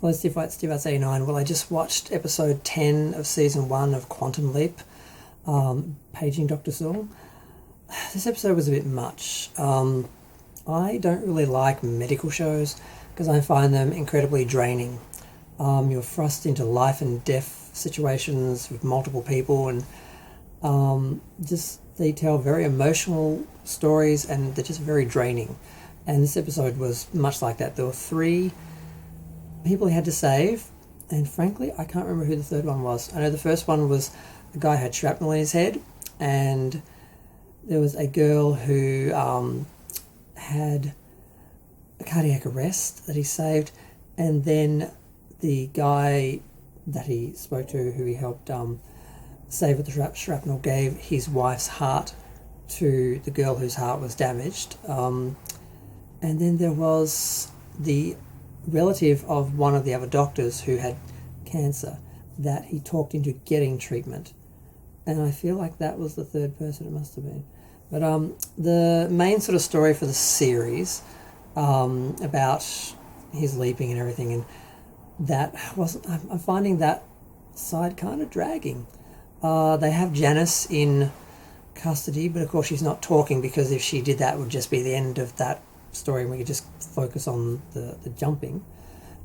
Well, it's Steve Arts 89. Well, I just watched episode 10 of season 1 of Quantum Leap, Paging Dr. Saul. This episode was a bit much. I don't really like medical shows because I find them incredibly draining. You're thrust into life and death situations with multiple people, and just they tell very emotional stories, and they're just very draining. And this episode was much like that. There were 3 people he had to save, and frankly I can't remember who the third one was. I know the first one was a guy who had shrapnel in his head, and there was a girl who had a cardiac arrest that he saved, and then the guy that he spoke to, who he helped save with the shrapnel, gave his wife's heart to the girl whose heart was damaged. And then there was the relative of one of the other doctors who had cancer that he talked into getting treatment. And I feel like that was the third person it must have been. But the main sort of story for the series about his leaping and everything, and that wasn't, I'm finding that side kind of dragging. They have Janice in custody, but of course she's not talking, because if she did that, it would just be the end of that story and we could just focus on the jumping.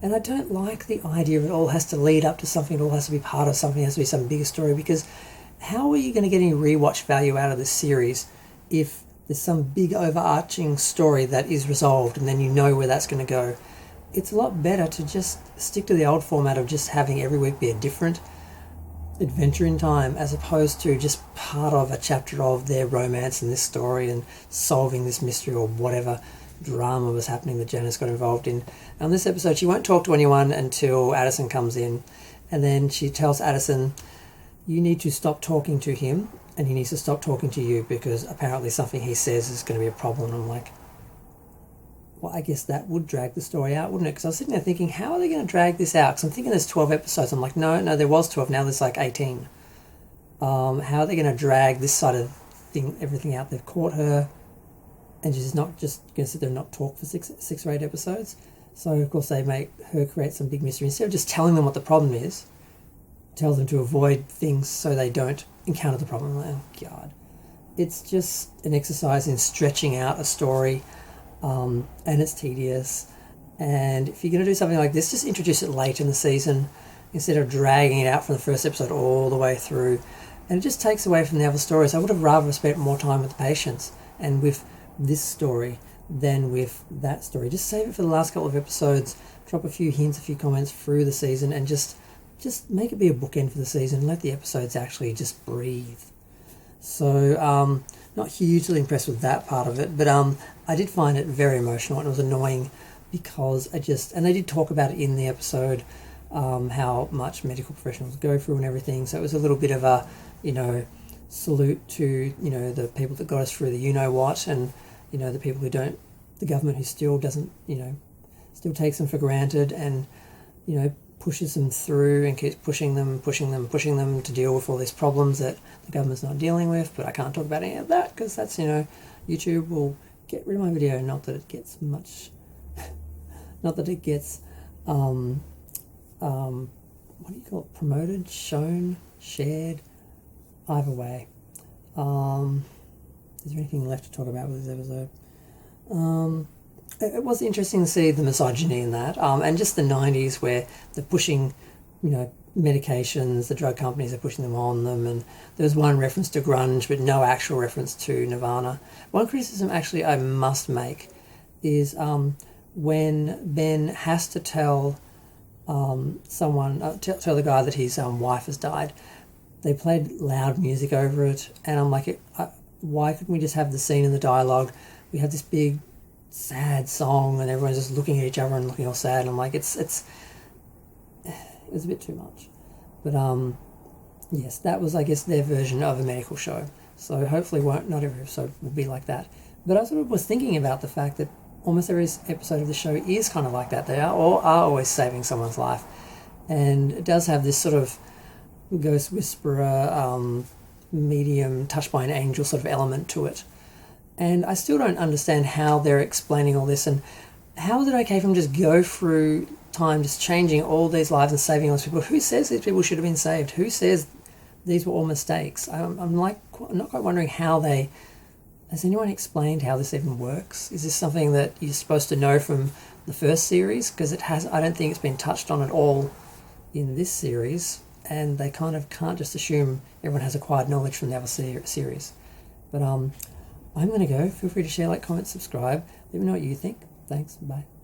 And I don't like the idea of it all has to lead up to something, it all has to be part of something, it has to be some bigger story, because how are you going to get any rewatch value out of this series if there's some big overarching story that is resolved and then you know where that's going to go? It's a lot better to just stick to the old format of just having every week be a different adventure in time, as opposed to just part of a chapter of their romance in this story and solving this mystery or whatever drama was happening that Janice got involved in. On this episode, she won't talk to anyone until Addison comes in, and then she tells Addison, you need to stop talking to him and he needs to stop talking to you, because apparently something he says is going to be a problem. And I'm like, well, I guess that would drag the story out, wouldn't it? Because I was sitting there thinking, how are they going to drag this out? Because I'm thinking there's 12 episodes. I'm like, no, there was 12. Now there's like 18. How are they going to drag this side of everything out? They've caught her, and she's not just going to sit there and not talk for six or 8 episodes. So, of course, they make her create some big mystery. Instead of just telling them what the problem is, tell them to avoid things so they don't encounter the problem. Oh, God. It's just an exercise in stretching out a story, and it's tedious. And if you're going to do something like this, just introduce it late in the season instead of dragging it out from the first episode all the way through. And it just takes away from the other stories. I would have rather spent more time with the patients and with this story than with that story. Just save it for the last couple of episodes, drop a few hints, a few comments through the season, and just make it be a bookend for the season. Let the episodes actually just breathe. So, not hugely impressed with that part of it, but I did find it very emotional, and it was annoying because and they did talk about it in the episode, how much medical professionals go through and everything. So it was a little bit of a, salute to, the people that got us through the you-know-what, and, the people who don't, the government who still doesn't, still takes them for granted and, pushes them through and keeps pushing them to deal with all these problems that the government's not dealing with. But I can't talk about any of that because that's, YouTube will get rid of my video. Not that it gets much, not that it gets, what do you call it, promoted, shown, shared, either way. Is there anything left to talk about with this episode? It was interesting to see the misogyny in that, and just the 90s where they're pushing, medications, the drug companies are pushing them on them, and there was one reference to grunge but no actual reference to Nirvana. One criticism actually I must make is when Ben has to tell someone, tell the guy that his wife has died, they played loud music over it, and I'm like, why couldn't we just have the scene and the dialogue? We have this big sad song and everyone's just looking at each other and looking all sad, and I'm like, it was a bit too much. But yes, that was, I guess, their version of a medical show, so hopefully not every episode will be like that. But I sort of was thinking about the fact that almost every episode of the show is kind of like that. They are always saving someone's life, and it does have this sort of ghost whisperer, medium, touched by an angel sort of element to it. And I still don't understand how they're explaining all this, and how is it okay for them to just go through time just changing all these lives and saving all these people. Who says these people should have been saved? Who says these were all mistakes? I'm not quite wondering how they... Has anyone explained how this even works? Is this something that you're supposed to know from the first series? Because I don't think it's been touched on at all in this series, and they kind of can't just assume everyone has acquired knowledge from the other series. But I'm going to go. Feel free to share, like, comment, subscribe. Let me know what you think. Thanks. Bye.